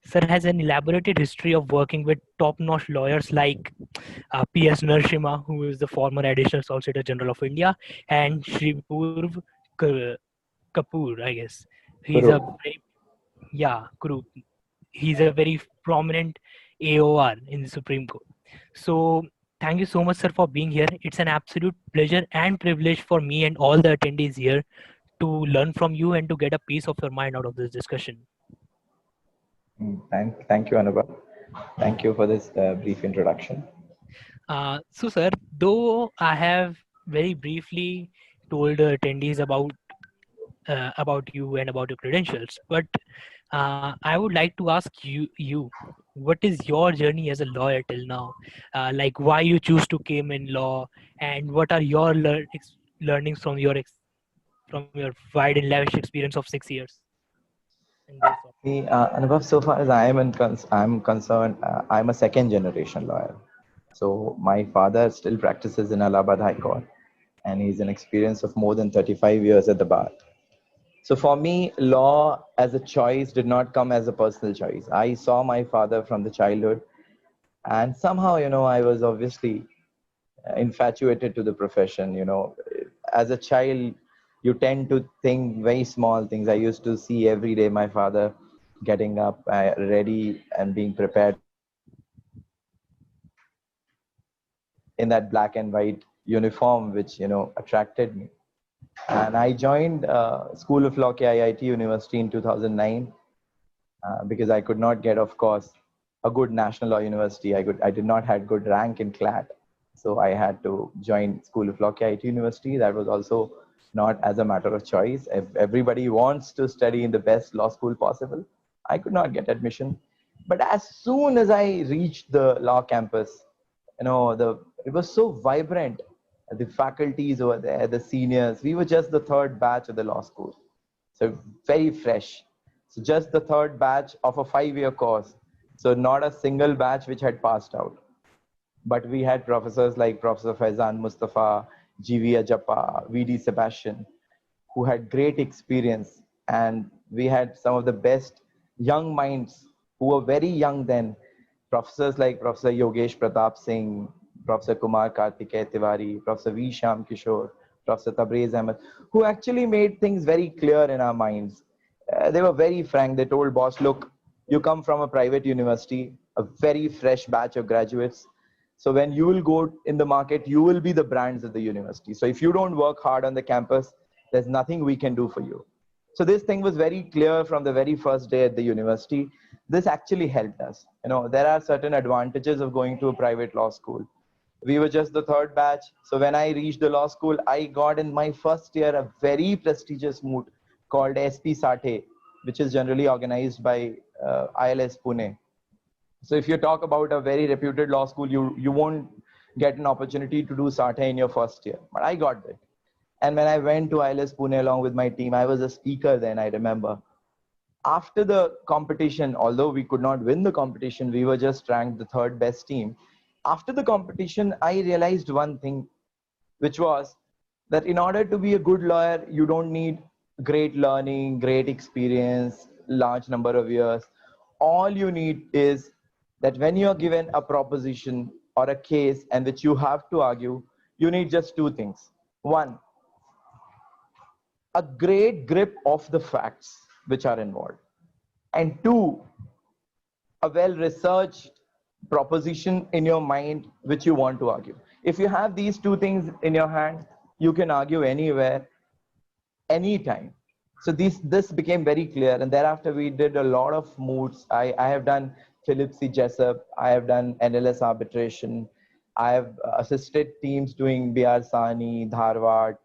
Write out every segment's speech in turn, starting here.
Sir has an elaborated history of working with top-notch lawyers like P.S. Narasimha, who is the former Additional Solicitor General of India, and Shri Purv Kapoor, I guess. He's a Kuro. very, yeah, Kuru. He's a very prominent AOR in the Supreme Court. So thank you so much, sir, for being here. It's an absolute pleasure and privilege for me and all the attendees here to learn from you and to get a piece of your mind out of this discussion. Thank you, Anubhav. Thank you for this brief introduction. So, sir, though I have very briefly told the attendees about you and about your credentials, but I would like to ask you, what is your journey as a lawyer till now? Like why you choose to came in law, and what are your learnings from from your wide and lavish experience of 6 years in this? See, Anubhav, so far as I'm concerned, I'm a second generation lawyer. So my father still practices in Allahabad High Court, and he's an experience of more than 35 years at the bar. So for me, law as a choice did not come as a personal choice. I saw my father from the childhood, and somehow, I was obviously infatuated to the profession. As a child, you tend to think very small things. I used to see every day my father getting up, ready and being prepared in that black and white uniform, which attracted me. And I joined School of Law KIIT University in 2009 because I could not get, of course, a good national law university. I did not had good rank in CLAT, so I had to join School of Law KIIT University. That was also not as a matter of choice. If everybody wants to study in the best law school possible, I could not get admission. But as soon as I reached the law campus, it was so vibrant. The faculties over there, the seniors, we were just the third batch of the law school, so very fresh. So just the third batch of a 5-year course. So not a single batch which had passed out. But we had professors like Professor Faizan Mustafa, G.V. Ajappa, V.D. Sebastian, who had great experience. And we had some of the best young minds who were very young then. Professors like Professor Yogesh Pratap Singh, Professor Kumar Kartikeya Tiwari, Professor V. Sham Kishore, Professor Tabrez Ahmed, who actually made things very clear in our minds. They were very frank. They told boss, look, you come from a private university, a very fresh batch of graduates. So when you will go in the market, you will be the brands of the university. So if you don't work hard on the campus, there's nothing we can do for you. So this thing was very clear from the very first day at the university. This actually helped us. There are certain advantages of going to a private law school. We were just the third batch. So when I reached the law school, I got in my first year a very prestigious moot called SP Sathe, which is generally organized by ILS Pune. So if you talk about a very reputed law school, you won't get an opportunity to do Sathe in your first year. But I got it. And when I went to ILS Pune along with my team, I was a speaker then, I remember. After the competition, although we could not win the competition, we were just ranked the third best team. After the competition, I realized one thing, which was that in order to be a good lawyer, you don't need great learning, great experience, large number of years. All you need is that when you're given a proposition or a case and which you have to argue, you need just two things. One, a great grip of the facts which are involved. And two, a well-researched proposition in your mind which you want to argue. If you have these two things in your hand, you can argue anywhere, anytime. So this became very clear, and thereafter we did a lot of moots. I have done Philip C. Jessup, I have done NLS arbitration, I have assisted teams doing BR Sani, Dharwad.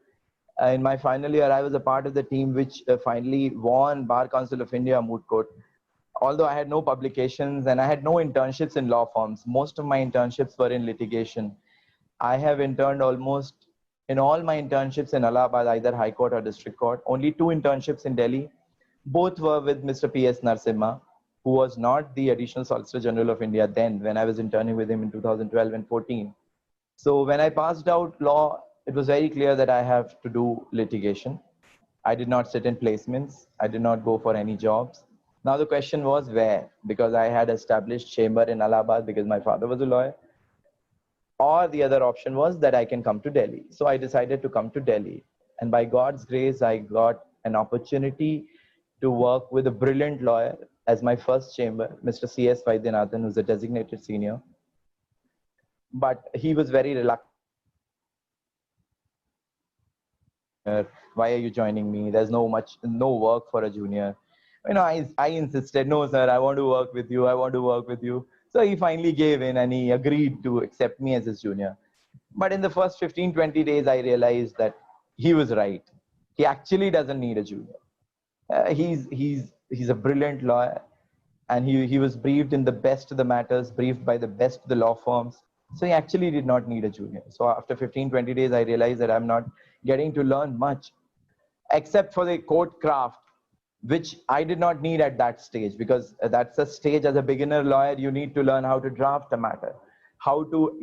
In my final year, I was a part of the team which finally won Bar Council of India moot court. Although I had no publications and I had no internships in law firms, most of my internships were in litigation. I have interned almost in all my internships in Allahabad, either High Court or District Court. Only 2 internships in Delhi. Both were with Mr. P.S. Narasimha, who was not the Additional Solicitor General of India then, when I was interning with him in 2012 and 14. So when I passed out law, it was very clear that I have to do litigation. I did not sit in placements. I did not go for any jobs. Now the question was where, because I had established chamber in Allahabad because my father was a lawyer, or the other option was that I can come to Delhi. So I decided to come to Delhi. And by God's grace, I got an opportunity to work with a brilliant lawyer as my first chamber, Mr. C.S. Vaidyanathan, who's a designated senior. But he was very reluctant. Why are you joining me? There's no work for a junior. I insisted, no, sir, I want to work with you. I want to work with you. So he finally gave in and he agreed to accept me as his junior. But in the first 15, 20 days, I realized that he was right. He actually doesn't need a junior. He's a brilliant lawyer, and he was briefed in the best of the matters, briefed by the best of the law firms. So he actually did not need a junior. So after 15, 20 days, I realized that I'm not getting to learn much, except for the court craft, which I did not need at that stage, because that's a stage as a beginner lawyer, you need to learn how to draft a matter, how to,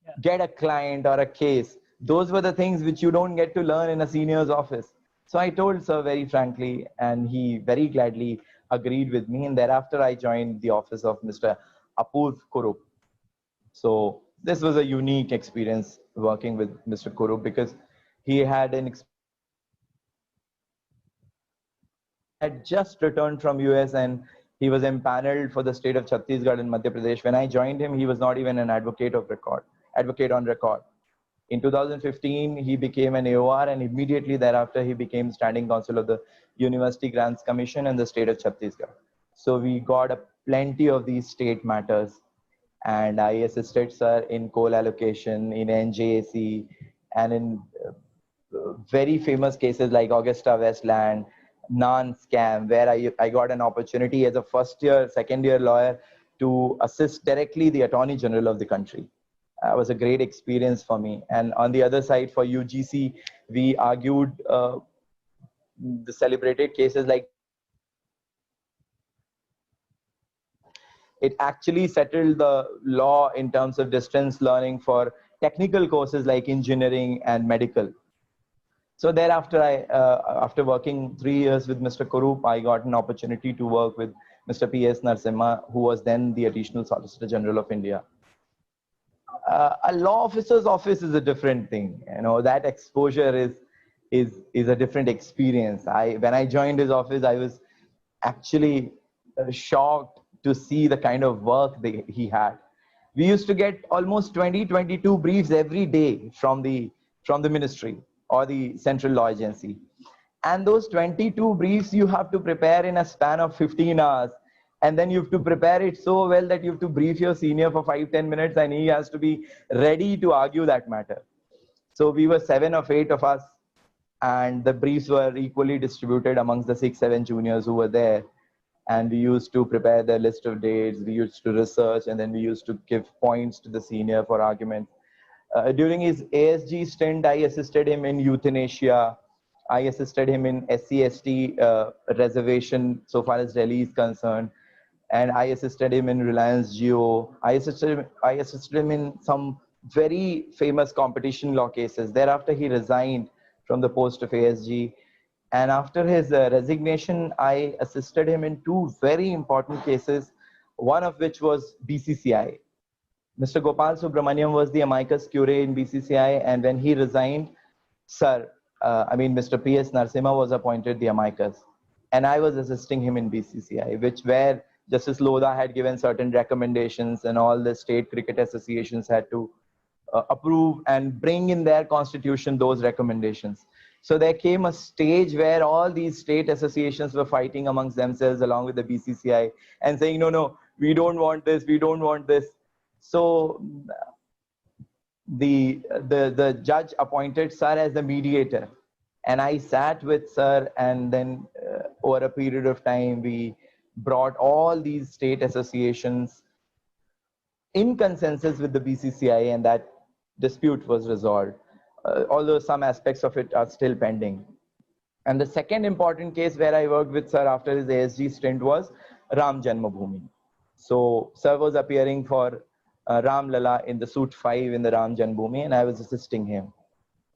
Yeah. get a client or a case. Those were the things which you don't get to learn in a senior's office. So I told sir very frankly, and he very gladly agreed with me. And thereafter, I joined the office of Mr. Apurv Kurup. So this was a unique experience working with Mr. Kurup, because he had had just returned from US, and he was empaneled for the state of Chhattisgarh and Madhya Pradesh. When I joined him, he was not even an advocate on record. In 2015, he became an AOR, and immediately thereafter, he became standing counsel of the University Grants Commission in the state of Chhattisgarh. So we got a plenty of these state matters, and I assisted sir in coal allocation, in NJAC, and in very famous cases like Augusta Westland, Nan scam, where I got an opportunity as a first year, second year lawyer to assist directly the Attorney General of the country. It was a great experience for me. And on the other side, for UGC, we argued the celebrated cases like it actually settled the law in terms of distance learning for technical courses like engineering and medical. So thereafter, after working 3 years with Mr. Kurup, I got an opportunity to work with Mr. P.S. Narasimha, who was then the Additional Solicitor General of India. A law officer's office is a different thing. That exposure is a different experience. When I joined his office, I was actually shocked to see the kind of work he had. We used to get almost 20-22 briefs every day from the ministry or the central law agency, and those 22 briefs you have to prepare in a span of 15 hours, and then you have to prepare it so well that you have to brief your senior for 5-10 minutes, and he has to be ready to argue that matter. So we were 7 or 8 of us, and the briefs were equally distributed amongst the 6-7 juniors who were there. And we used to prepare the list of dates, we used to research, and then we used to give points to the senior for argument. During his ASG stint, I assisted him in euthanasia. I assisted him in SC/ST reservation so far as Delhi is concerned. And I assisted him in Reliance Jio. I assisted him in some very famous competition law cases. Thereafter, he resigned from the post of ASG. And after his resignation, I assisted him in 2 very important cases, one of which was BCCI. Mr. Gopal Subramaniam was the amicus curiae in BCCI, and when he resigned, Mr. P.S. Narasimha was appointed the amicus, and I was assisting him in BCCI, where Justice Lodha had given certain recommendations, and all the state cricket associations had to approve and bring in their constitution those recommendations. So there came a stage where all these state associations were fighting amongst themselves along with the BCCI and saying, no, we don't want this, we don't want this. So the judge appointed sir as the mediator, and I sat with sir, and then over a period of time we brought all these state associations in consensus with the BCCI, and that dispute was resolved, although some aspects of it are still pending. And the second important case where I worked with sir after his ASG stint was Ram Janmabhoomi. So sir was appearing for Ram Lala in the suit 5 in the Ram Janmabhoomi, and I was assisting him.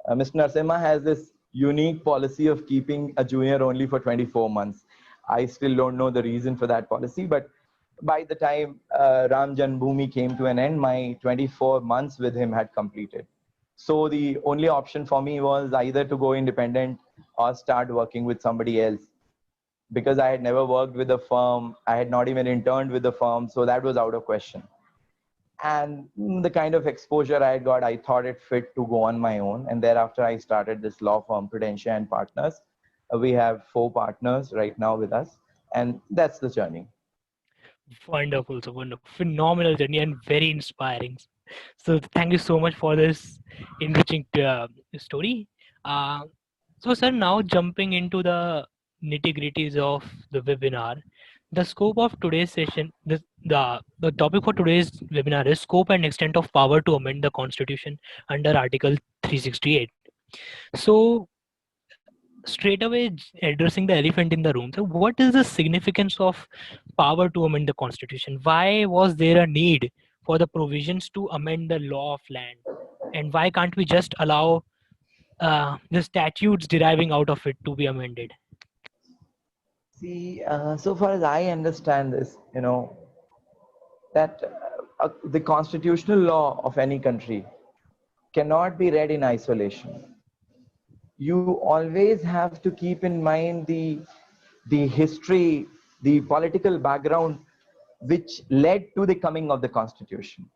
Mr. Narasimha has this unique policy of keeping a junior only for 24 months. I still don't know the reason for that policy, but by the time Ram Janmabhoomi came to an end, my 24 months with him had completed. So the only option for me was either to go independent or start working with somebody else. Because I had never worked with a firm, I had not even interned with the firm, so that was out of question. And the kind of exposure I got, I thought it fit to go on my own. And thereafter, I started this law firm, Prudential and Partners. We have 4 partners right now with us, and that's the journey. Wonderful, so wonderful, phenomenal journey and very inspiring. So thank you so much for this enriching story. Uh, so, sir, now jumping into the nitty gritties of the webinar, the scope of today's session, the topic for today's webinar is scope and extent of power to amend the Constitution under Article 368. So, straight away addressing the elephant in the room. So, what is the significance of power to amend the Constitution? Why was there a need for the provisions to amend the law of land? And why can't we just allow the statutes deriving out of it to be amended? See, so far as I understand this, that the constitutional law of any country cannot be read in isolation. You always have to keep in mind the history, the political background which led to the coming of the constitution.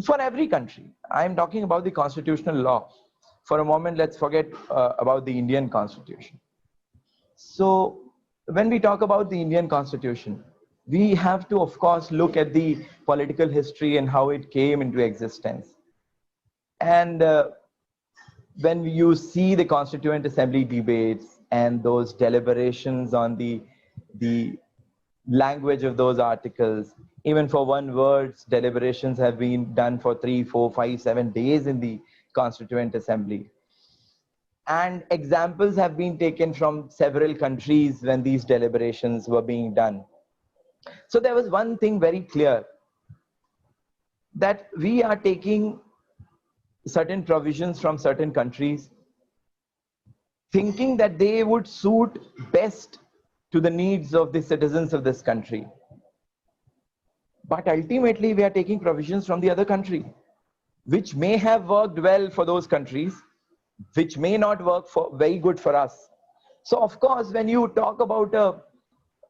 For every country, I'm talking about the constitutional law. For a moment, let's forget about the Indian constitution. So when we talk about the Indian constitution, we have to, of course, look at the political history and how it came into existence. And when you see the Constituent Assembly debates and those deliberations on the language of those articles, even for one words, deliberations have been done for 3, 4, 5, 7 days in the Constituent Assembly. And examples have been taken from several countries when these deliberations were being done. So there was one thing very clear, that we are taking certain provisions from certain countries, thinking that they would suit best to the needs of the citizens of this country. But ultimately, we are taking provisions from the other country, which may have worked well for those countries, which may not work for very good for us. So, of course, when you talk about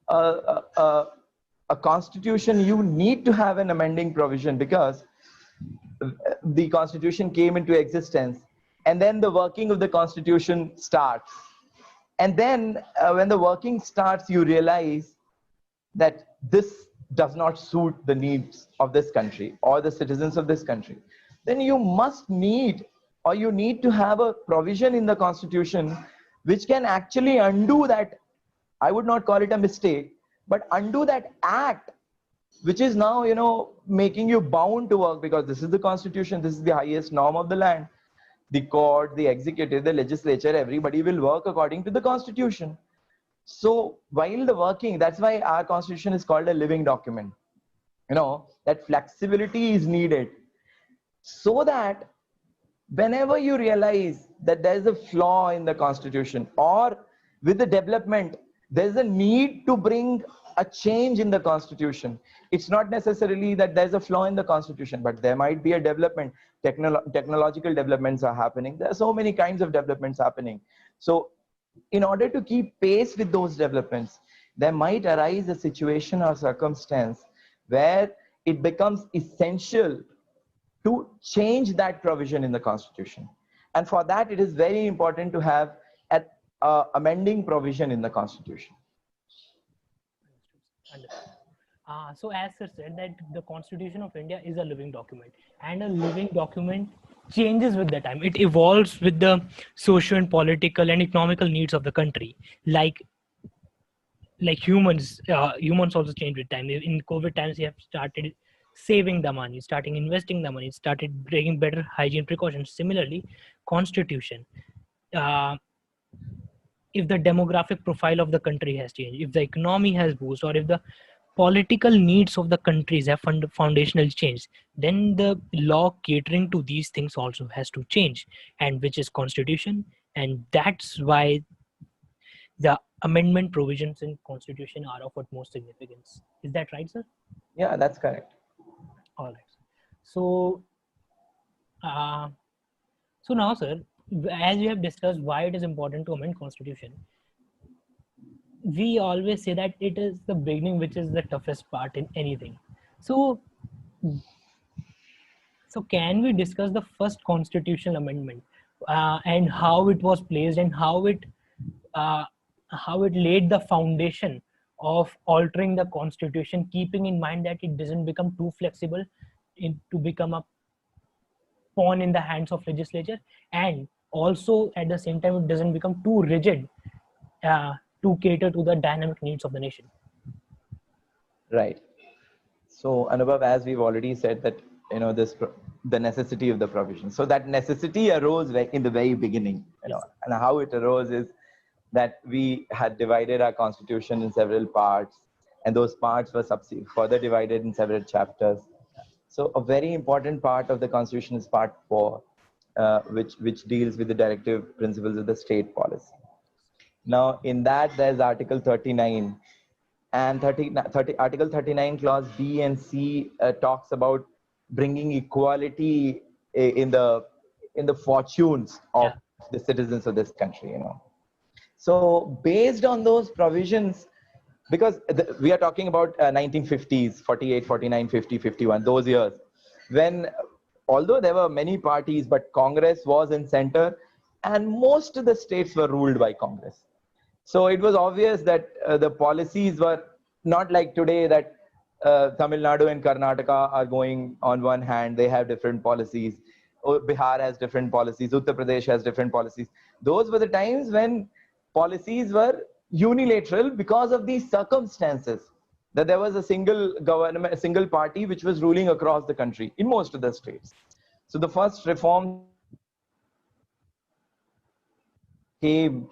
a constitution, you need to have an amending provision, because the constitution came into existence, and then the working of the constitution starts. And then when the working starts, you realize that this does not suit the needs of this country or the citizens of this country. Then you need to have a provision in the constitution which can actually undo that. I would not call it a mistake, but undo that act which is now making you bound to work, because this is the constitution, this is the highest norm of the land. The court, the executive, the legislature, everybody will work according to the constitution. So while the working, that's why our constitution is called a living document. That flexibility is needed, so that whenever you realize that there's a flaw in the constitution, or with the development, there's a need to bring a change in the constitution. It's not necessarily that there's a flaw in the constitution, but there might be a development. Technological developments are happening. There are so many kinds of developments happening. So in order to keep pace with those developments, there might arise a situation or circumstance where it becomes essential to change that provision in the constitution. And for that, it is very important to have an amending provision in the constitution. So as sir said, that the Constitution of India is a living document, and a living document changes with the time. It evolves with the social and political and economical needs of the country. Like humans also change with time. In COVID times, we have started saving the money, starting investing the money, started bringing better hygiene precautions. Similarly, Constitution. If the demographic profile of the country has changed, if the economy has boosted, or if the political needs of the countries have foundational change, then the law catering to these things also has to change, and which is constitution. And that's why the amendment provisions in constitution are of utmost significance. Is that right, sir? Yeah, that's correct. All right. So, uh, so now, sir, as we have discussed why it is important to amend constitution, we always say that it is the beginning which is the toughest part in anything. So, so can we discuss the first constitutional amendment and how it was placed and uh, how it laid the foundation of altering the constitution, keeping in mind that it doesn't become too flexible to become a pawn in the hands of legislature, and also at the same time it doesn't become too rigid uh, to cater to the dynamic needs of the nation. Right. So, Anubhav, as we've already said that, the necessity of the provision. So that necessity arose in the very beginning, Yes. and how it arose is that we had divided our constitution in several parts, and those parts were further divided in several chapters. So a very important part of the constitution is part 4, which deals with the directive principles of the state policy. Now, in that, there's Article 39, and Article 39 clause B and C talks about bringing equality in the fortunes of Yeah. the citizens of this country. So based on those provisions, because we are talking about 1950s, 48, 49, 50, 51, those years, when although there were many parties, but Congress was in center, and most of the states were ruled by Congress. So it was obvious that the policies were not like today, that Tamil Nadu and Karnataka are going on one hand, they have different policies. Bihar has different policies. Uttar Pradesh has different policies. Those were the times when policies were unilateral because of these circumstances, that there was a single government, a single party which was ruling across the country in most of the states. So the first reforms came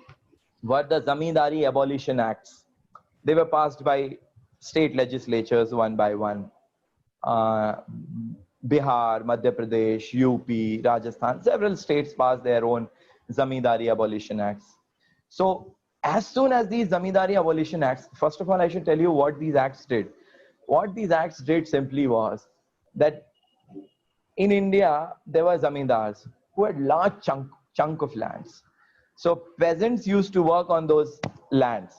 were the Zamindari Abolition Acts. They were passed by state legislatures one by one. Uh, Bihar, Madhya Pradesh, UP, Rajasthan, several states passed their own Zamindari Abolition Acts. So as soon as these Zamindari Abolition Acts, first of all, I should tell you what these acts did. What these acts did simply was that in India, there were zamindars who had large chunk of lands. So peasants used to work on those lands.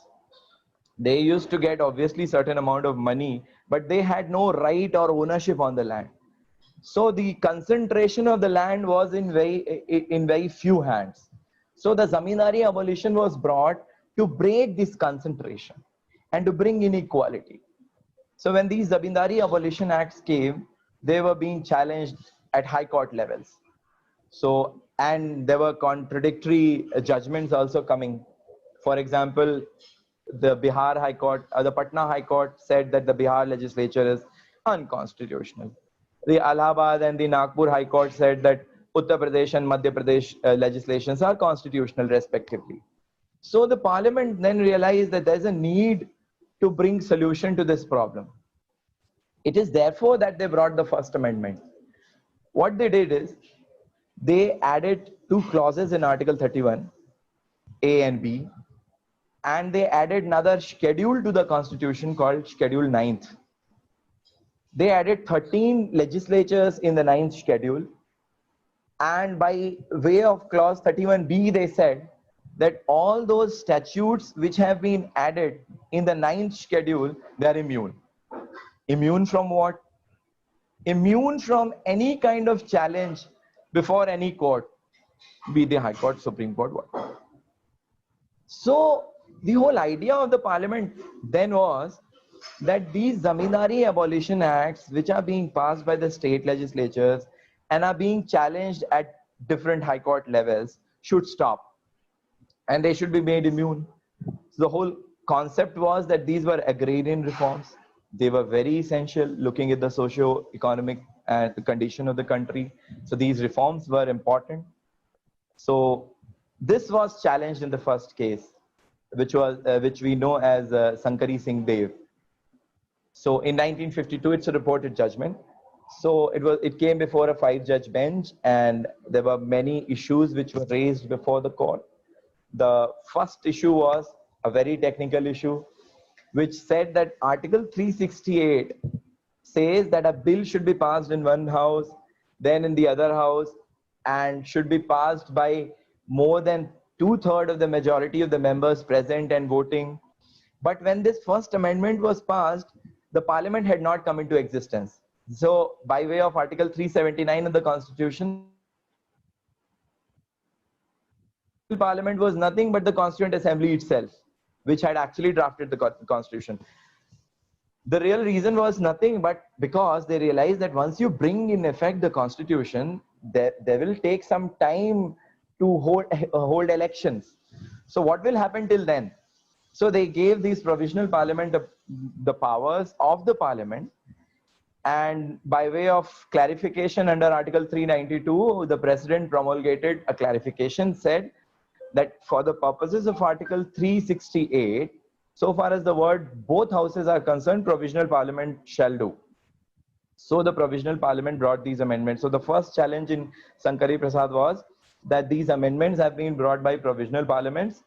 They used to get obviously certain amount of money, but they had no right or ownership on the land. So the concentration of the land was in very few hands. So the Zamindari abolition was brought to break this concentration and to bring inequality. So when these Zamindari abolition acts came, they were being challenged at high court levels. So, and there were contradictory judgments also coming. For example, the Bihar High Court, the Patna High Court said that the Bihar legislature is unconstitutional. The Allahabad and the Nagpur High Court said that Uttar Pradesh and Madhya Pradesh legislations are constitutional respectively. So the parliament then realized that there's a need to bring solution to this problem. It is therefore that they brought the First Amendment. What they did is they added two clauses in Article 31, A and B, and they added another schedule to the Constitution called Schedule 9th. They added 13 legislatures in the 9th schedule, and by way of clause 31B, they said that all those statutes which have been added in the 9th schedule, they are immune. Immune from what? Immune from any kind of challenge before any court, be the High Court, Supreme Court, what. So the whole idea of the parliament then was that these Zamindari abolition acts, which are being passed by the state legislatures and are being challenged at different high court levels, should stop, and they should be made immune. So the whole concept was that these were agrarian reforms. They were very essential, looking at the socio-economic condition of the country. So these reforms were important. So this was challenged in the first case, which we know as Sankari Singh Dev. So in 1952, it's a reported judgment. So it came before a 5-judge bench, and there were many issues which were raised before the court. The first issue was a very technical issue, which said that Article 368 says that a bill should be passed in one house, then in the other house, and should be passed by more than 2/3 of the majority of the members present and voting. But when this first amendment was passed, the parliament had not come into existence. So by way of Article 379 of the Constitution, the provisional parliament was nothing but the Constituent Assembly itself, which had actually drafted the Constitution. The real reason was nothing but because they realized that once you bring in effect the Constitution, there will take some time to hold elections. So what will happen till then? So they gave these provisional parliament the powers of the parliament, and by way of clarification under Article 392, the president promulgated a clarification, said that for the purposes of Article 368, so far as the word both houses are concerned, provisional parliament shall do. So the provisional parliament brought these amendments. So the first challenge in Sankari Prasad was that these amendments have been brought by provisional parliaments,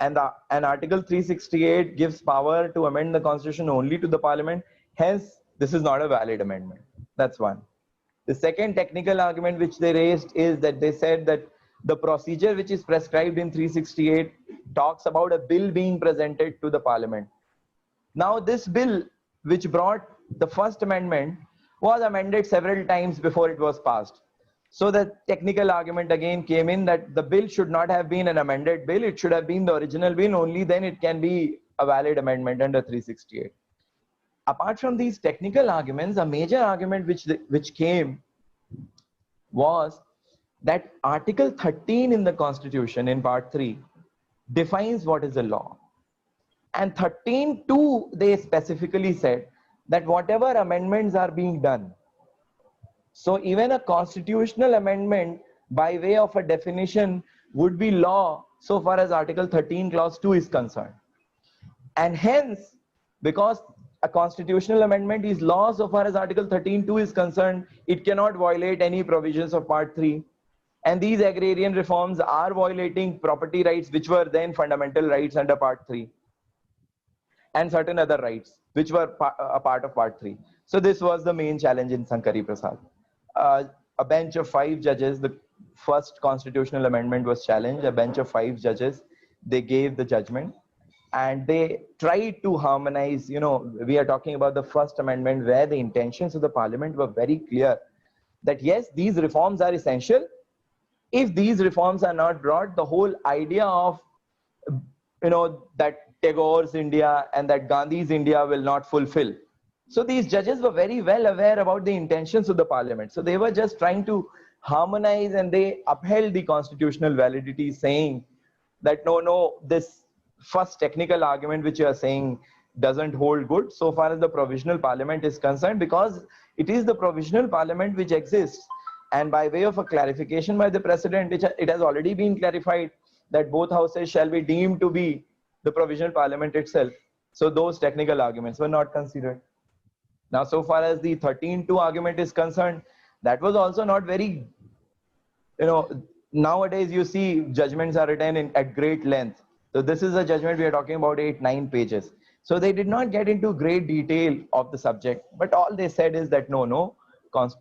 and Article 368 gives power to amend the constitution only to the parliament. Hence, this is not a valid amendment. That's one. The second technical argument which they raised is that they said that the procedure which is prescribed in 368 talks about a bill being presented to the parliament. Now this bill which brought the first amendment was amended several times before it was passed. So the technical argument again came in that the bill should not have been an amended bill, it should have been the original bill, only then it can be a valid amendment under 368. Apart from these technical arguments, a major argument which came was that Article 13 in the Constitution in Part 3 defines what is a law. And 13(2) they specifically said that whatever amendments are being done, so even a constitutional amendment by way of a definition would be law so far as Article 13 Clause 2 is concerned. And hence, because a constitutional amendment is law so far as Article 13(2) is concerned, it cannot violate any provisions of Part 3. And these agrarian reforms are violating property rights, which were then fundamental rights under Part 3, and certain other rights, which were a part of Part 3. So this was the main challenge in Sankari Prasad. A bench of 5 judges, the first constitutional amendment was challenged. A bench of 5 judges, they gave the judgment, and they tried to harmonize. You know, we are talking about the first amendment where the intentions of the parliament were very clear, that yes, these reforms are essential. If these reforms are not brought, the whole idea of, you know, that Tagore's India and that Gandhi's India will not fulfill. So these judges were very well aware about the intentions of the parliament. So they were just trying to harmonize, and they upheld the constitutional validity, saying that no, this first technical argument which you are saying doesn't hold good so far as the provisional parliament is concerned, because it is the provisional parliament which exists. And by way of a clarification by the president, it has already been clarified that both houses shall be deemed to be the provisional parliament itself. So those technical arguments were not considered. Now, so far as the 13(2) argument is concerned, that was also not very, you know, nowadays you see judgments are written at great length. So this is a judgment we are talking about 8-9 pages. So they did not get into great detail of the subject, but all they said is that no,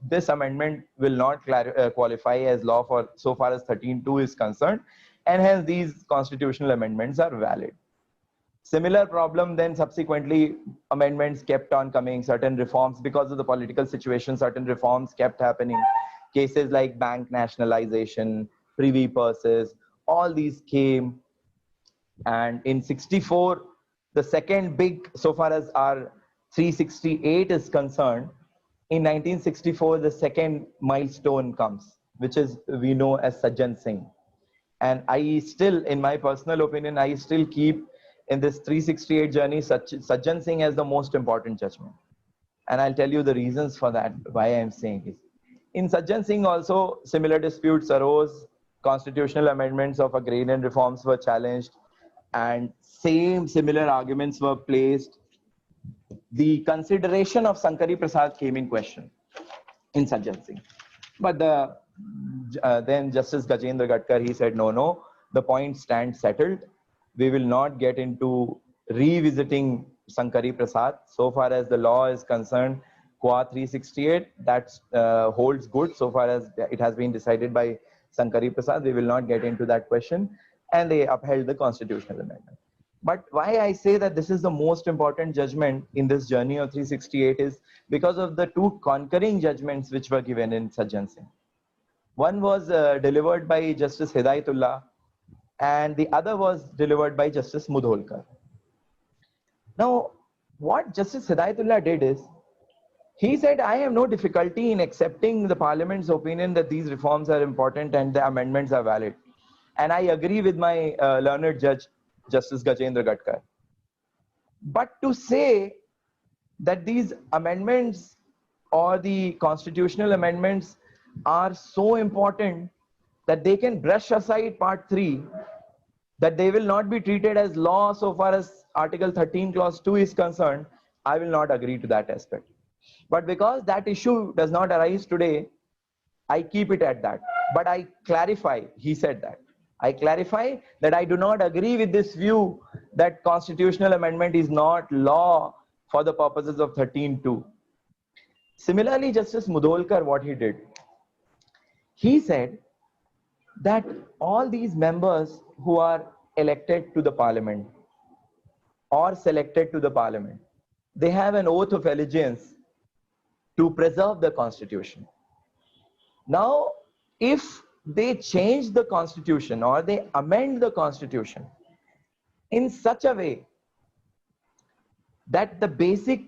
this amendment will not qualify as law for so far as 13(2) is concerned, and hence these constitutional amendments are valid. Similar problem then subsequently amendments kept on coming, certain reforms because of the political situation, certain reforms kept happening. Cases like bank nationalization, privy purses, all these came. And in 64, the second big, so far as our 368 is concerned, in 1964, the second milestone comes, which is we know as Sajjan Singh. And I still, in my personal opinion, I still keep in this 368 journey, Sajjan Singh as the most important judgment. And I'll tell you the reasons for that, why I'm saying this. In Sajjan Singh also, similar disputes arose, constitutional amendments of agrarian reforms were challenged, and similar arguments were placed. The consideration of Sankari Prasad came in question in Sajjan Singh. But then Justice Gajendra Gatkar, he said, no, the point stands settled. We will not get into revisiting Sankari Prasad. So far as the law is concerned, Qua 368, that holds good so far as it has been decided by Sankari Prasad. We will not get into that question. And they upheld the constitutional amendment. But why I say that this is the most important judgment in this journey of 368 is because of the two concurring judgments which were given in Sajjan Singh. One was delivered by Justice Hidayatullah, and the other was delivered by Justice Mudholkar. Now, what Justice Hidayatullah did is, he said, I have no difficulty in accepting the Parliament's opinion that these reforms are important and the amendments are valid. And I agree with my learned judge, Justice Gajendra Gadkar. But to say that these amendments or the constitutional amendments are so important that they can brush aside part 3, that they will not be treated as law so far as Article 13 Clause 2 is concerned, I will not agree to that aspect. But because that issue does not arise today, I keep it at that. But I clarify, he said that. I clarify that I do not agree with this view that constitutional amendment is not law for the purposes of 13.2. Similarly, Justice Mudholkar, what he did, he said that all these members who are elected to the Parliament or selected to the Parliament, they have an oath of allegiance to preserve the Constitution. Now, if they change the Constitution or they amend the Constitution in such a way that the basic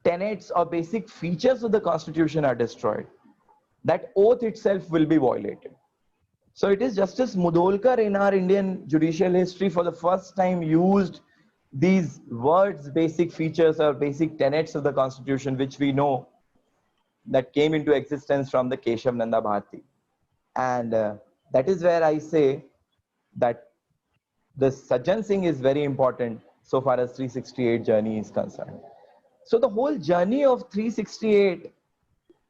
tenets or basic features of the Constitution are destroyed, that oath itself will be violated. So it is Justice Mudholkar in our Indian judicial history for the first time used these words, basic features or basic tenets of the Constitution, which we know that came into existence from the Keshav Nanda Bharati. And that is where I say that the Sajjan Singh is very important so far as 368 journey is concerned. So the whole journey of 368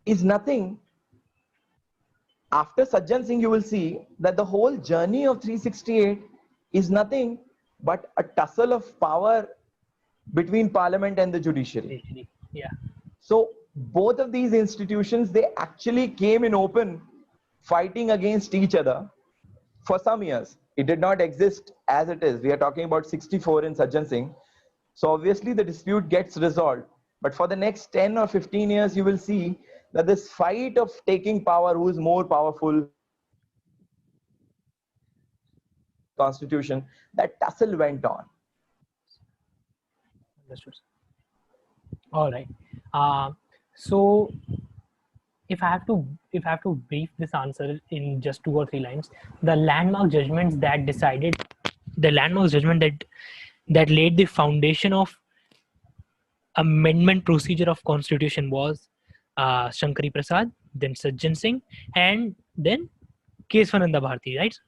is nothing. After Sajjan Singh, you will see that the whole journey of 368 is nothing but a tussle of power between Parliament and the judiciary. Yeah. So both of these institutions, they actually came in open fighting against each other for some years. It did not exist as it is. We are talking about 64 in Sajjan Singh. So obviously the dispute gets resolved. But for the next 10 or 15 years, you will see that this fight of taking power, who is more powerful, Constitution, that tussle went on. Understood. All right. So if I have to brief this answer in just 2 or 3 lines, the landmark judgment that laid the foundation of amendment procedure of Constitution was Shankari Prasad, then Sajjan Singh, and then Keswananda Bharati, right?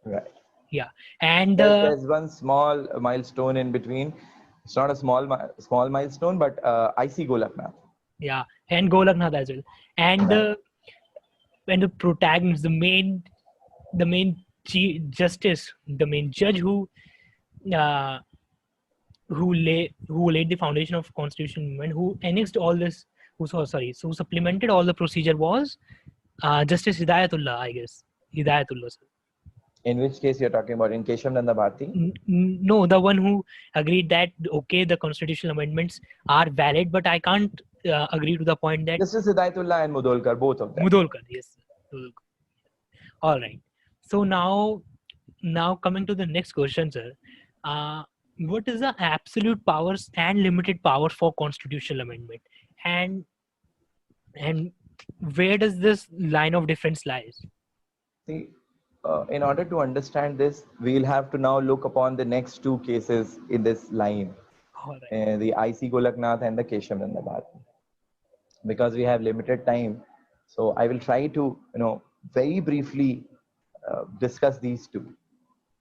Right. Yeah. And there's one small milestone in between. It's not a small milestone, but I.C. Golaknath. Yeah, and Golaknath as well. And when the protagonist, the main chief justice, the main judge who laid the foundation of Constitution movement, who annexed all this, who supplemented all the procedure was Justice Hidayatullah, I guess. Hidayatullah, sir. In which case you're talking about? In Keshav Nanda Bharati? No, the one who agreed that, okay, the constitutional amendments are valid, but I can't agree to the point that... Justice Hidayatullah and Mudholkar, both of them. Mudholkar, yes. Mudholkar. All right. So now coming to the next question, sir. What is the absolute powers and limited powers for constitutional amendment? And where does this line of difference lies? See, in order to understand this, we'll have to now look upon the next 2 cases in this line. All right. The I.C. Golaknath and the Keshav Nanda Bharati. Because we have limited time, so I will try to, very briefly discuss these 2.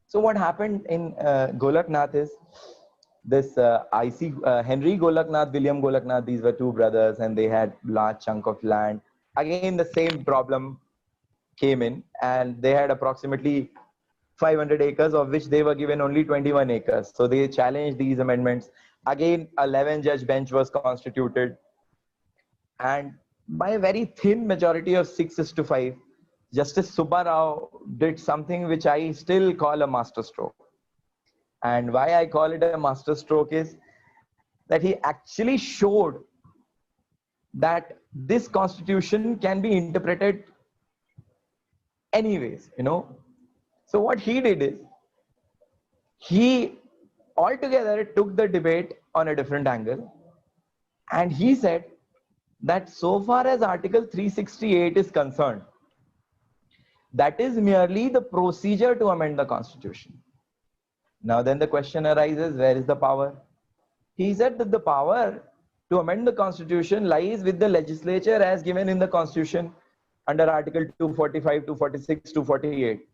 So what happened in Golaknath is this Henry Golaknath, William Golaknath, these were 2 brothers and they had large chunk of land. Again, the same problem came in, and they had approximately 500 acres, of which they were given only 21 acres. So they challenged these amendments. Again, 11-judge bench was constituted. And by a very thin majority of 6-5, Justice Subba Rao did something which I still call a masterstroke. And why I call it a masterstroke is that he actually showed that this constitution can be interpreted anyways, you know. So what he did is, he altogether took the debate on a different angle, and he said that so far as Article 368 is concerned, that is merely the procedure to amend the constitution. Now then the question arises, where is the power? He said that the power to amend the constitution lies with the legislature as given in the constitution under Article 245, 246, 248,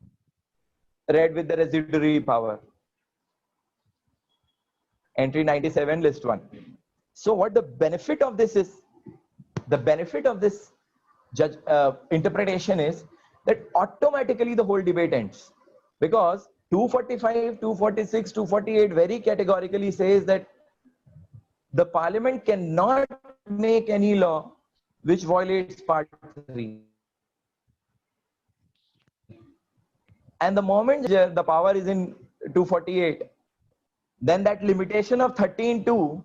read with the residuary power. Entry 97, list 1. So what the benefit of this is, the benefit of this interpretation is that automatically the whole debate ends, because 245, 246, 248 very categorically says that the parliament cannot make any law which violates part 3. And the moment the power is in 248, then that limitation of 13(2)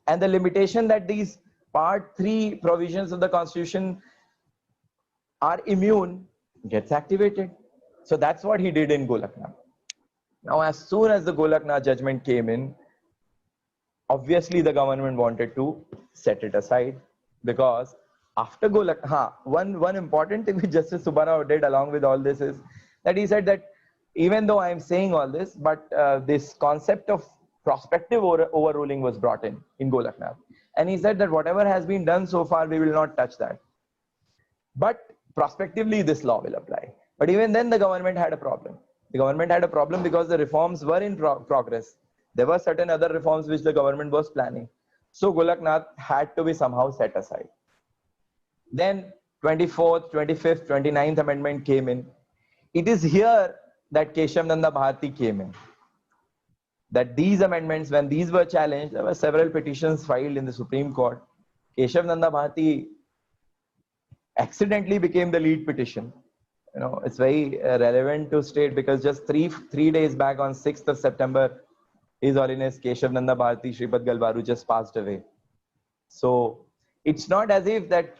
and the limitation that these part 3 provisions of the constitution are immune gets activated. So that's what he did in Golaknath. Now, as soon as the Golaknath judgment came in, obviously the government wanted to set it aside, because after Golaknath, one important thing which Justice Subba Rao did along with all this is that he said that even though I am saying all this, but this concept of prospective overruling was brought in Golaknath. And he said that whatever has been done so far, we will not touch that. But prospectively, this law will apply. But even then, the government had a problem. The government had a problem because the reforms were in progress. There were certain other reforms which the government was planning. So Golaknath had to be somehow set aside. Then 24th, 25th, 29th amendment came in. It is here that Keshav Nanda Bharati came in. That these amendments, when these were challenged, there were several petitions filed in the Supreme Court. Keshav Nanda Bharati accidentally became the lead petition. You know, it's very relevant to state because just three days back on 6th of September, His Holiness Keshav Nanda Bharati Shripad Galbaru just passed away. So it's not as if that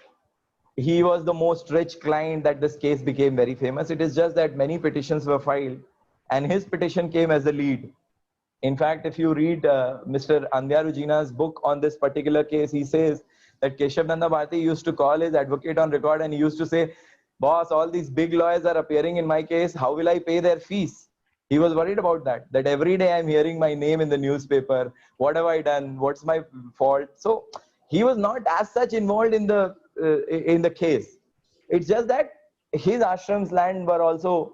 he was the most rich client that this case became very famous. It is just that many petitions were filed and his petition came as the lead. In fact, if you read Mr. Andhya Rujina's book on this particular case, he says that Keshav Nanda Bharati used to call his advocate on record and he used to say, boss, all these big lawyers are appearing in my case. How will I pay their fees? He was worried about that every day I'm hearing my name in the newspaper. What have I done? What's my fault? So he was not as such involved in the case. It's just that his ashram's land were also,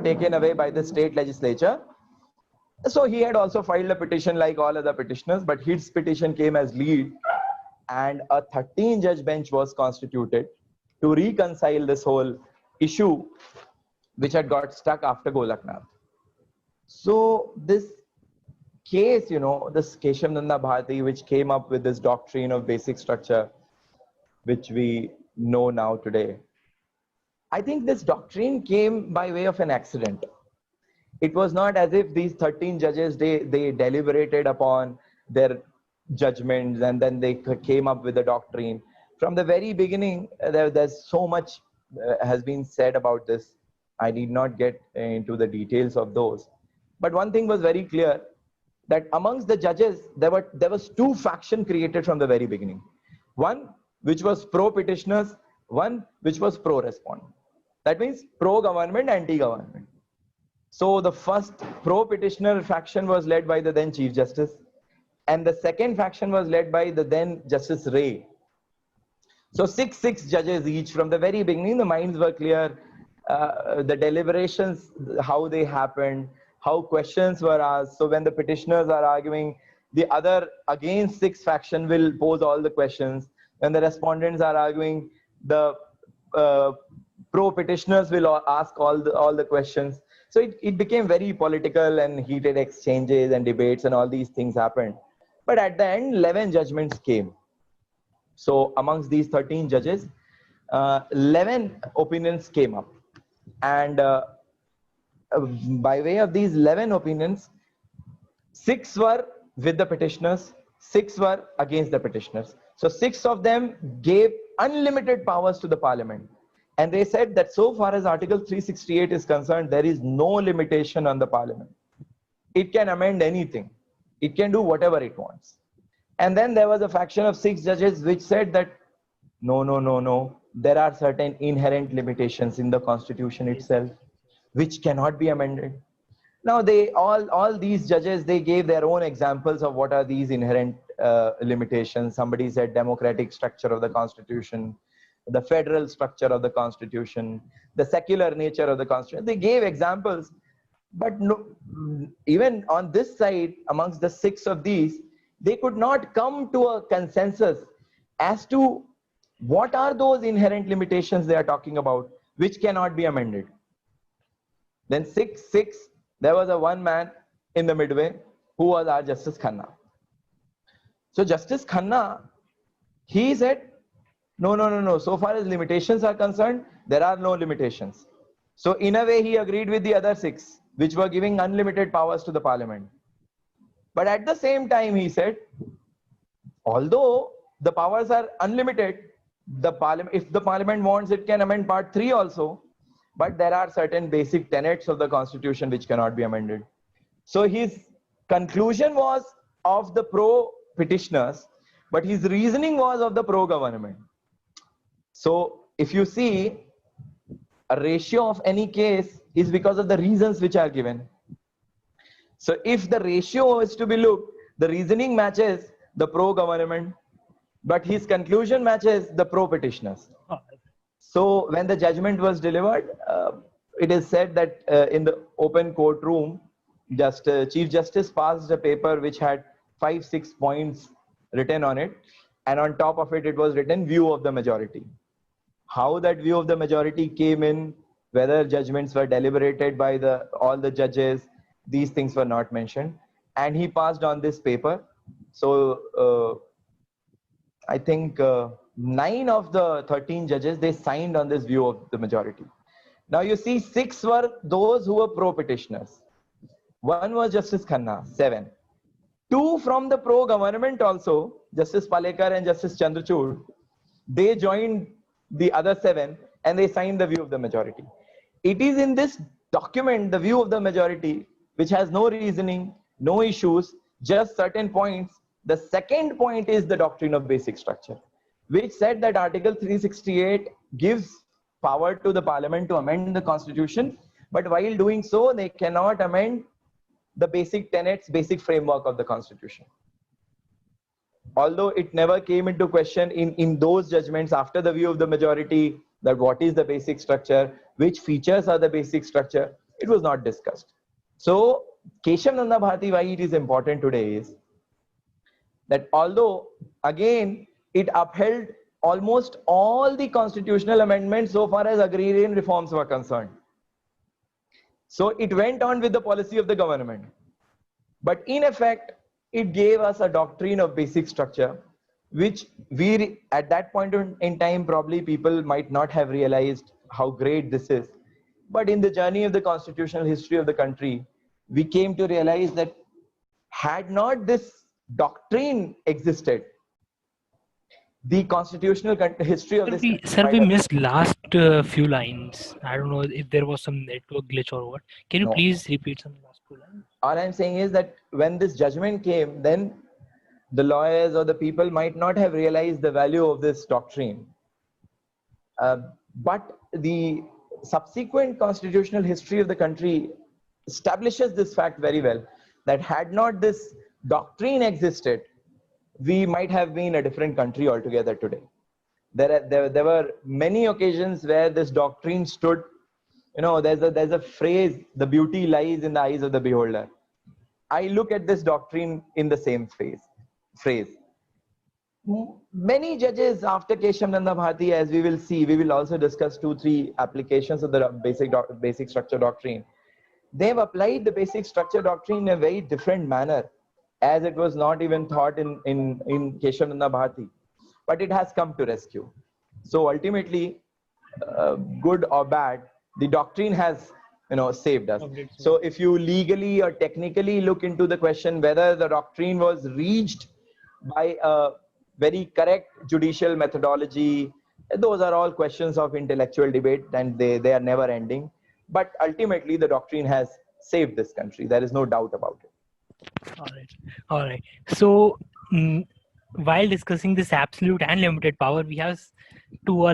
taken away by the state legislature. So he had also filed a petition like all other petitioners, but his petition came as lead, and a 13-judge bench was constituted to reconcile this whole issue which had got stuck after Golaknath. So this case, this Keshav Nanda Bharati, which came up with this doctrine of basic structure, which we know now today. I think this doctrine came by way of an accident. It was not as if these 13 judges, they deliberated upon their judgments and then they came up with the doctrine. From the very beginning, there's so much has been said about this. I need not get into the details of those. But one thing was very clear, that amongst the judges, there was two factions created from the very beginning. One which was pro-petitioners, one which was pro-respondent. That means pro-government, anti-government. So the first pro-petitioner faction was led by the then Chief Justice, and the second faction was led by the then Justice Ray. So six judges each. From the very beginning, the minds were clear. The deliberations, how they happened, how questions were asked. So when the petitioners are arguing, the other against 6 faction will pose all the questions. When the respondents are arguing, the pro-petitioners will ask all the questions. So it became very political and heated exchanges and debates and all these things happened. But at the end, 11 judgments came. So amongst these 13 judges, 11 opinions came up. And by way of these 11 opinions, 6 were with the petitioners, 6 were against the petitioners. So 6 of them gave unlimited powers to the parliament. And they said that so far as Article 368 is concerned, there is no limitation on the parliament. It can amend anything. It can do whatever it wants. And then there was a faction of 6 judges which said that no. There are certain inherent limitations in the constitution itself, which cannot be amended. Now they all these judges, they gave their own examples of what are these inherent limitations. Somebody said democratic structure of the constitution, the federal structure of the constitution, the secular nature of the constitution. They gave examples, but no, even on this side, amongst the 6 of these, they could not come to a consensus as to what are those inherent limitations they are talking about, which cannot be amended. Then 6, there was a one man in the midway who was our Justice Khanna. So Justice Khanna, he said, no. So far as limitations are concerned, there are no limitations. So in a way, he agreed with the other 6, which were giving unlimited powers to the parliament. But at the same time, he said, although the powers are unlimited, if the parliament wants, it can amend part 3 also. But there are certain basic tenets of the constitution which cannot be amended. So his conclusion was of the pro-petitioners, but his reasoning was of the pro-government. So if you see, a ratio of any case is because of the reasons which are given. So if the ratio is to be looked, the reasoning matches the pro-government, but his conclusion matches the pro-petitioners. So when the judgment was delivered, it is said that in the open courtroom, Chief Justice passed a paper which had 5-6 points written on it, and on top of it, it was written view of the majority. How that view of the majority came in, whether judgments were deliberated by all the judges, these things were not mentioned. And he passed on this paper. So I think 9 of the 13 judges, they signed on this view of the majority. Now you see, 6 were those who were pro-petitioners. 1 was Justice Khanna, 7. 2 from the pro-government also, Justice Palekar and Justice Chandrachud, they joined the other 7 and they signed the view of the majority. It is in this document, the view of the majority, which has no reasoning, no issues, just certain points. The second point is the doctrine of basic structure, which said that Article 368 gives power to the parliament to amend the constitution, but while doing so, they cannot amend the basic tenets, basic framework of the constitution. Although it never came into question in those judgments after the view of the majority, that what is the basic structure, which features are the basic structure, it was not discussed. So Keshav Nanda Bharati, why it is important today is that although again it upheld almost all the constitutional amendments so far as agrarian reforms were concerned. So it went on with the policy of the government. But in effect, it gave us a doctrine of basic structure, which we at that point in time, probably people might not have realized how great this is. But in the journey of the constitutional history of the country, we came to realize that had not this doctrine existed, the constitutional history of this country Sir, might we have missed last few lines. I don't know if there was some network glitch or what. Can you no. please repeat some last few lines? All I'm saying is that when this judgment came, then the lawyers or the people might not have realized the value of this doctrine. But the subsequent constitutional history of the country establishes this fact very well, that had not this doctrine existed, we might have been a different country altogether today. There were many occasions where this doctrine stood. You know, there's a phrase, the beauty lies in the eyes of the beholder. I look at this doctrine in the same phrase. Many judges after Keshav Nanda Bharati, as we will see, we will also discuss 2-3 applications of the basic structure doctrine. they've applied the basic structure doctrine in a very different manner, as it was not even thought in Keshavananda Bharati, but it has come to rescue. So ultimately, good or bad, the doctrine has saved us. So if you legally or technically look into the question whether the doctrine was reached by a very correct judicial methodology, those are all questions of intellectual debate, and they are never ending. But ultimately, the doctrine has saved this country. There is no doubt about it. All right. So, while discussing this absolute and limited power, we have to a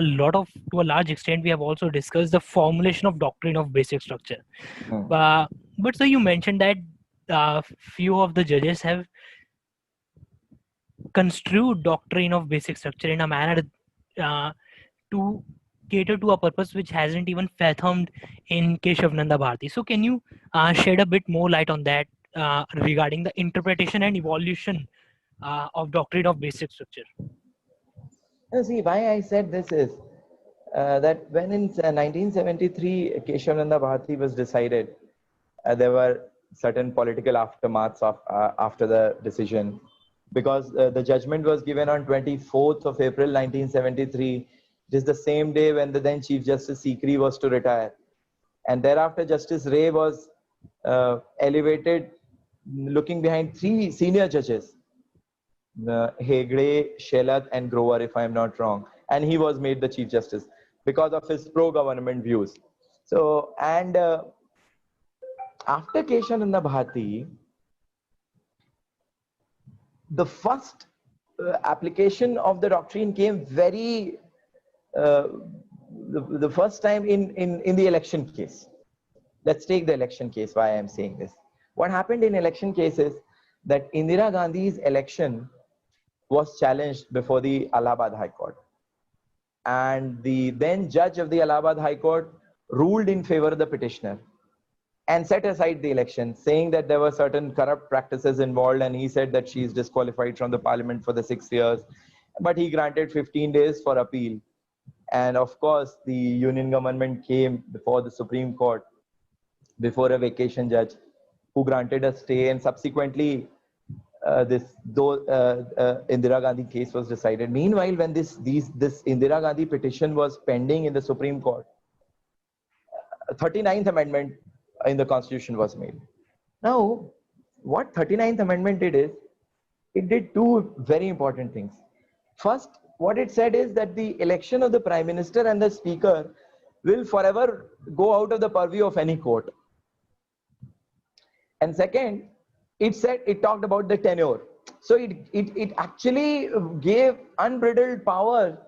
large extent, we have also discussed the formulation of doctrine of basic structure. But so you mentioned that few of the judges have construed doctrine of basic structure in a manner to cater to a purpose which hasn't even fathomed in Keshavananda Bharati. So can you shed a bit more light on that regarding the interpretation and evolution of doctrine of basic structure? See, why I said this is that when in 1973 Keshavananda Bharati was decided, there were certain political aftermaths of after the decision, because the judgment was given on 24th of April 1973. It is the same day when the then Chief Justice Sikri was to retire, and thereafter Justice Ray was elevated, looking behind three senior judges, Hegde, Shelat, and Grover, if I'm not wrong, and he was made the Chief Justice because of his pro-government views. So, and after Keshavananda Bharati, the first application of the doctrine came very the first time in the election case. Let's take the election case. Why I'm saying this? What happened in election cases that Indira Gandhi's election was challenged before the Allahabad High Court, and the then judge of the Allahabad High Court ruled in favor of the petitioner and set aside the election, saying that there were certain corrupt practices involved, and he said that she is disqualified from the parliament for the 6 years, but he granted 15 days for appeal. And of course, the union government came before the Supreme Court, before a vacation judge, who granted a stay, and subsequently Indira Gandhi case was decided. Meanwhile, when this Indira Gandhi petition was pending in the Supreme Court, 39th Amendment in the Constitution was made. Now, what 39th Amendment did is, it did two very important things. First, what it said is that the election of the Prime Minister and the Speaker will forever go out of the purview of any court. And second, it talked about the tenure. So it actually gave unbridled power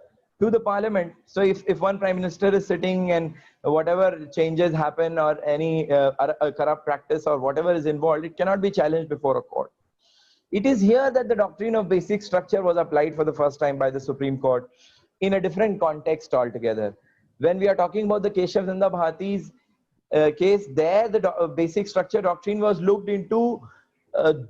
to the parliament. So if one prime minister is sitting and whatever changes happen, or any corrupt practice or whatever is involved, it cannot be challenged before a court. It is here that the doctrine of basic structure was applied for the first time by the Supreme Court in a different context altogether. When we are talking about the Keshavananda Bharati's case, there the basic structure doctrine was looked into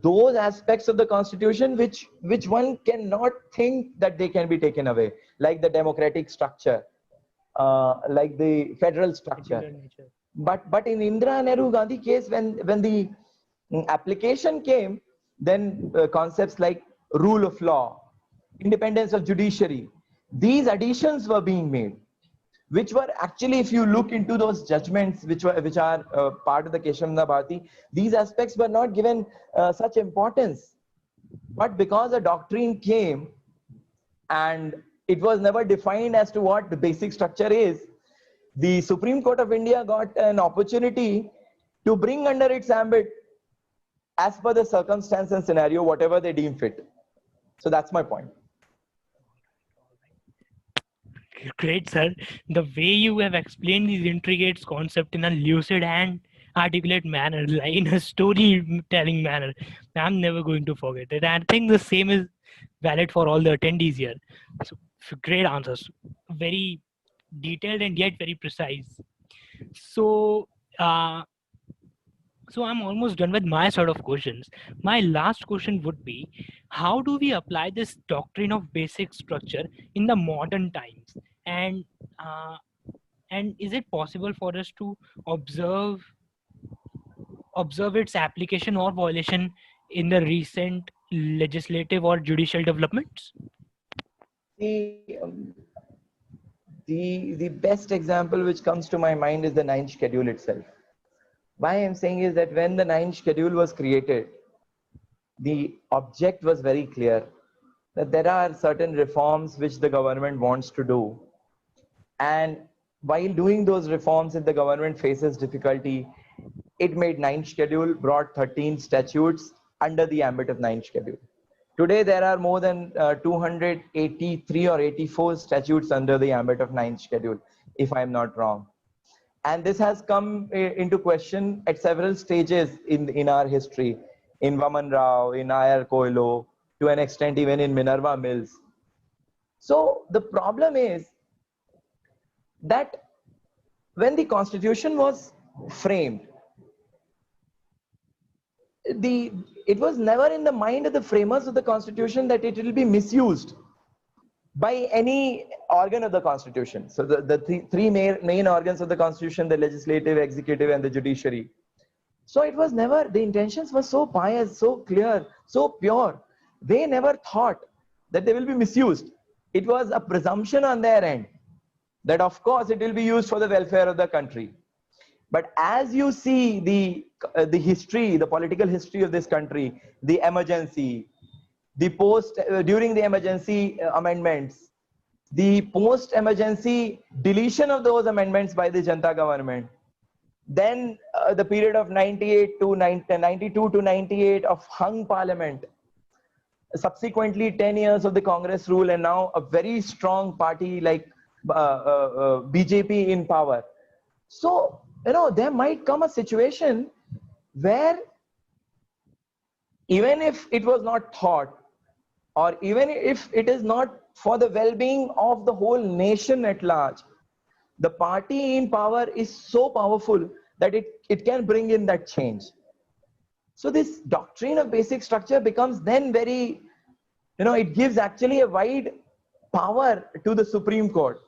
those aspects of the constitution which one cannot think that they can be taken away, like the democratic structure, like the federal structure. But in Indira Nehru Gandhi case, when the application came, then concepts like rule of law, independence of judiciary, these additions were being made, which were actually, if you look into those judgments which are part of the Keshavananda Bharati, these aspects were not given such importance. But because a doctrine came and it was never defined as to what the basic structure is, the Supreme Court of India got an opportunity to bring under its ambit, as per the circumstance and scenario, whatever they deem fit. So that's my point. Great, sir. The way you have explained these intricate concepts in a lucid and articulate manner, like in a storytelling manner, I'm never going to forget it. And I think the same is valid for all the attendees here. So great answers, very detailed and yet very precise. So, so I'm almost done with my sort of questions. My last question would be, how do we apply this doctrine of basic structure in the modern times? And is it possible for us to observe observe its application or violation in the recent legislative or judicial developments? The, the best example which comes to my mind is the ninth schedule itself. Why I'm saying is that when the ninth schedule was created, the object was very clear that there are certain reforms which the government wants to do. And while doing those reforms, if the government faces difficulty, it made ninth schedule, brought 13 statutes under the ambit of ninth schedule. Today, there are more than 283 or 84 statutes under the ambit of ninth schedule, if I'm not wrong. And this has come into question at several stages in our history, in Vaman Rao, in Ayar Coelho, to an extent even in Minerva Mills. So the problem is that when the constitution was framed, it was never in the mind of the framers of the constitution that it will be misused by any organ of the constitution. So the three main organs of the constitution, the legislative, executive, and the judiciary. So it was never, the intentions were so pious, so clear, so pure. They never thought that they will be misused. It was a presumption on their end that of course it will be used for the welfare of the country. But as you see the history, the political history of this country, the emergency, the during the emergency amendments, the post-emergency deletion of those amendments by the Janta government, then the period of 92 to 98 of hung parliament, subsequently 10 years of the Congress rule, and now a very strong party like BJP in power. So, there might come a situation where even if it was not thought, or even if it is not for the well-being of the whole nation at large, the party in power is so powerful that it can bring in that change. So this doctrine of basic structure becomes then very, it gives actually a wide power to the Supreme Court.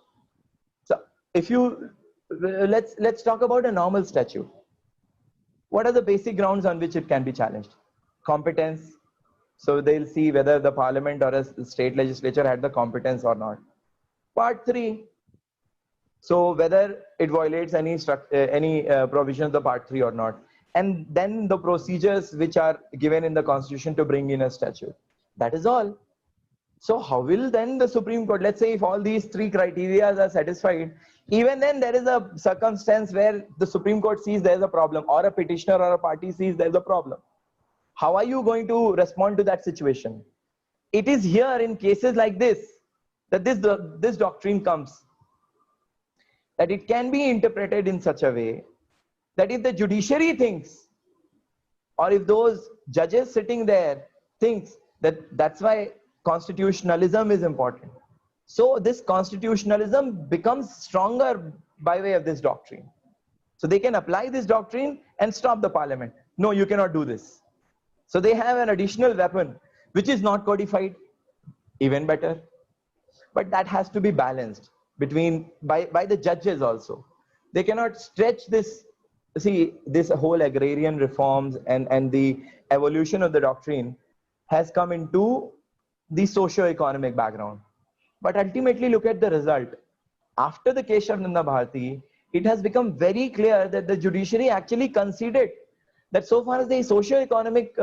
So if you, let's talk about a normal statute. What are the basic grounds on which it can be challenged? Competence. So they'll see whether the parliament or a state legislature had the competence or not. Part 3. So whether it violates any provision of the Part 3 or not. And then the procedures which are given in the constitution to bring in a statute. That is all. So how will then the Supreme Court, let's say if all these 3 criteria are satisfied, even then there is a circumstance where the Supreme Court sees there is a problem, or a petitioner or a party sees there is a problem. How are you going to respond to that situation? It is here in cases like this that this doctrine comes, that it can be interpreted in such a way that if the judiciary thinks, or if those judges sitting there thinks that that's why constitutionalism is important. So this constitutionalism becomes stronger by way of this doctrine. So they can apply this doctrine and stop the parliament. No, you cannot do this. So they have an additional weapon, which is not codified, even better. But that has to be balanced by the judges also. They cannot stretch this. See, this whole agrarian reforms and the evolution of the doctrine has come into the socio-economic background. But ultimately, look at the result. After the Keshav Nanda Bharati, it has become very clear that the judiciary actually conceded that so far as the socio-economic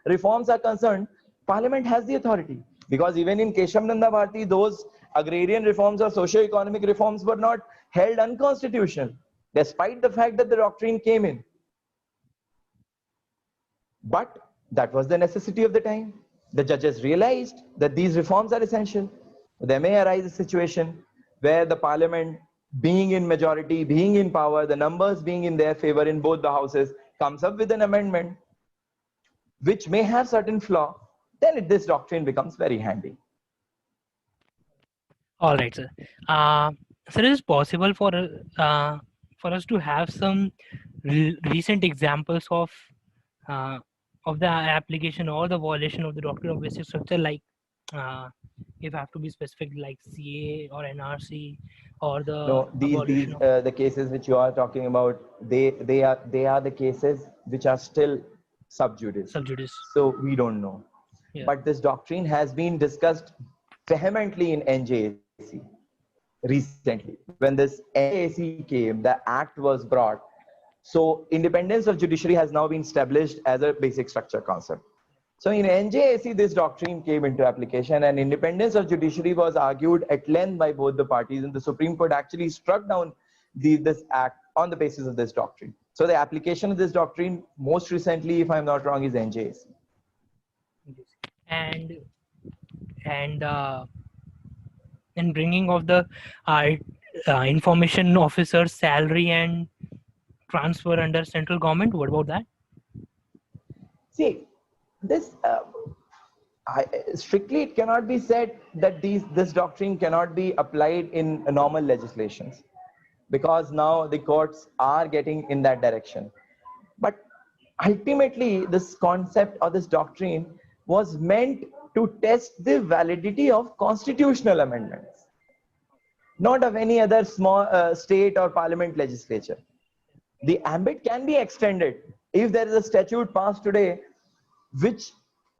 reforms are concerned, Parliament has the authority. Because even in Keshav Nanda Bharati, those agrarian reforms or socio-economic reforms were not held unconstitutional, despite the fact that the doctrine came in. But that was the necessity of the time. The judges realized that these reforms are essential. There may arise a situation where the Parliament, being in majority, being in power, the numbers being in their favor in both the houses, comes up with an amendment which may have certain flaw, then this doctrine becomes very handy. All right, sir. So it is possible for us to have some recent examples of the application or the violation of the doctrine of basic structure, like Uh, if I have to be specific, like CA or NRC or the No, abolition of the cases which you are talking about, they are the cases which are still sub judice. subjudice. So we don't know. Yeah. But this doctrine has been discussed vehemently in NJAC recently. When this NJAC came, the act was brought. So independence of judiciary has now been established as a basic structure concept. So in NJAC, this doctrine came into application, and independence of judiciary was argued at length by both the parties, and the Supreme Court actually struck down this act on the basis of this doctrine. So the application of this doctrine, most recently, if I'm not wrong, is NJAC. and and and bringing of the uh, information officer's salary and transfer under central government. What about that? See, this strictly it cannot be said that this doctrine cannot be applied in normal legislations, because now the courts are getting in that direction. But ultimately, this concept or this doctrine was meant to test the validity of constitutional amendments, not of any other small state or parliament legislature. The ambit can be extended if there is a statute passed today which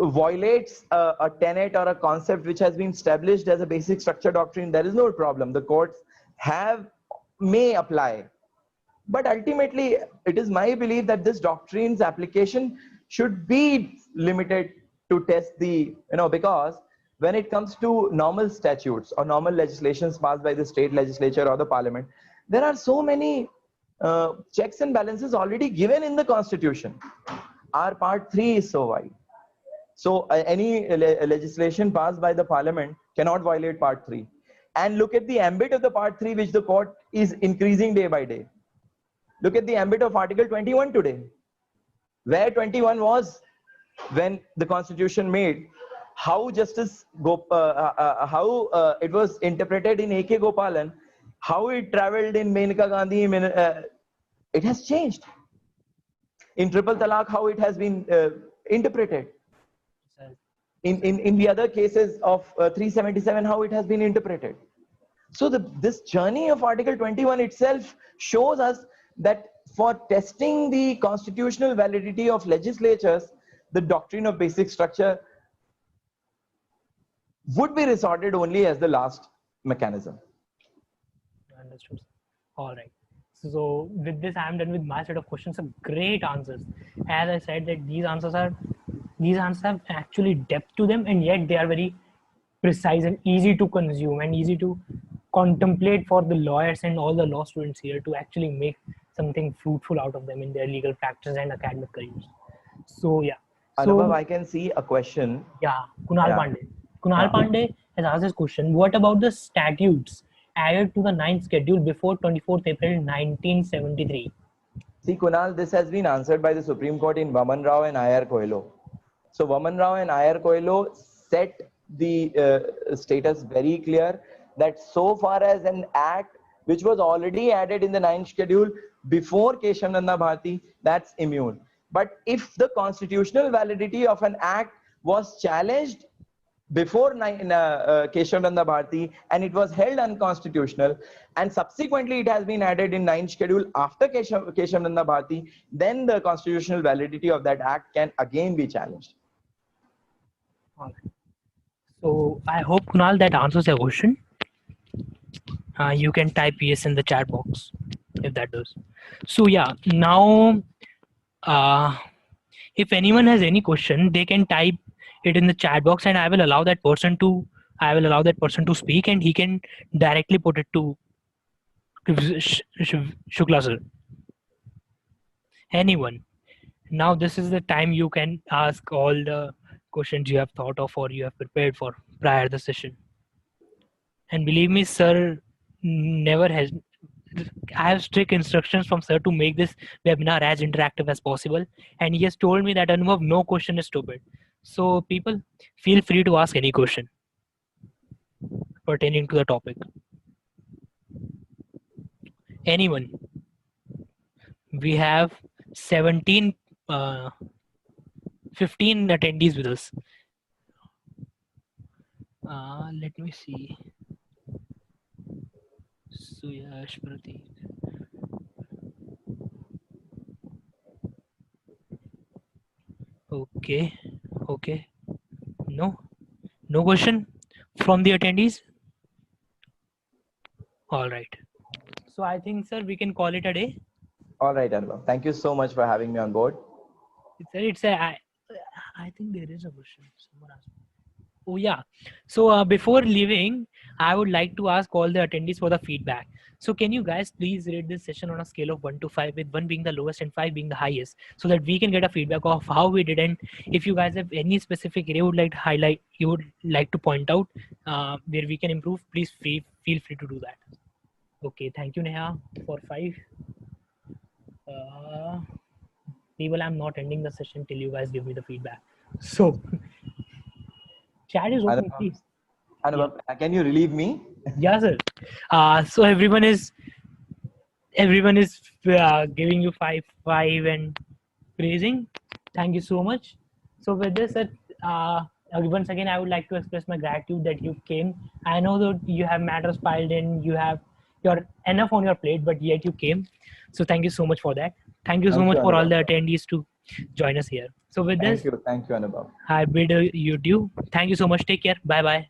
violates a tenet or a concept which has been established as a basic structure doctrine. There is no problem. The courts may apply. But ultimately, it is my belief that this doctrine's application should be limited to test because when it comes to normal statutes or normal legislations passed by the state legislature or the parliament, there are so many checks and balances already given in the constitution. Our part 3 is so wide. So any legislation passed by the parliament cannot violate part 3. And look at the ambit of the part 3, which the court is increasing day by day. Look at the ambit of Article 21 today, where 21 was when the constitution made, how it was interpreted in A.K. Gopalan, how it traveled in Menaka Gandhi, it has changed. In triple talaq, how it has been interpreted. In the other cases of 377, how it has been interpreted. So this journey of Article 21 itself shows us that for testing the constitutional validity of legislatures, the doctrine of basic structure would be resorted only as the last mechanism. Understood. All right. So with this, I'm done with my set of questions. Some great answers. As I said, that these answers have actually depth to them, and yet they are very precise and easy to consume and easy to contemplate for the lawyers and all the law students here to actually make something fruitful out of them in their legal practice and academic careers. So yeah. Anubhav, I can see a question. Yeah, Kunal Pandey. Kunal Pandey has asked this question. What about the statutes added to the 9th schedule before 24th April 1973? See, Kunal, this has been answered by the Supreme Court in Vaman Rao and I.R. Coelho. So Vaman Rao and I.R. Coelho set the status very clear that so far as an act which was already added in the 9th schedule before Keshavananda Bharati, that's immune. But if the constitutional validity of an act was challenged before Keshavananda Bharati and it was held unconstitutional, and subsequently it has been added in 9th schedule after Keshavananda Bharati, then the constitutional validity of that act can again be challenged. All right. So I hope, Kunal, that answers your question. You can type yes in the chat box if that does. So yeah, now if anyone has any question, they can type it in the chat box, and I will allow that person to speak, and he can directly put it to Shukla sir. Anyone. Now this is the time you can ask all the questions you have thought of or you have prepared for prior the session. And believe me, sir never has. I have strict instructions from sir to make this webinar as interactive as possible, and he has told me that Anubhav, no question is stupid. So people, feel free to ask any question pertaining to the topic. Anyone. We have 15 attendees with us. Let me see. Suyash Pratik. Okay. Okay. No. No question from the attendees. All right. So I think, sir, we can call it a day. All right, Anubhav. Thank you so much for having me on board. I think there is a question. Someone asked. Oh yeah. So before leaving, I would like to ask all the attendees for the feedback. So can you guys please rate this session on a scale of 1 to 5, with 1 being the lowest and 5 being the highest, so that we can get a feedback of how we did, and if you guys have any specific area would like to highlight, you would like to point out where we can improve, please feel free to do that. Okay, thank you Neha for 5. Uh, People, I'm not ending the session till you guys give me the feedback. So chat is open, Anubhav, please. Yeah. Anubhav, can you relieve me? Yeah, sir. So everyone is giving you five and praising. Thank you so much. So with this, once again, I would like to express my gratitude that you came. I know that you have matters piled in, you're enough on your plate, but yet you came. So thank you so much for that. Thank you so Thank you, much for all Anubhav. the attendees to join us here. So with this, Thank you, Anubhav. I bid you adieu. Thank you so much. Take care. Bye bye.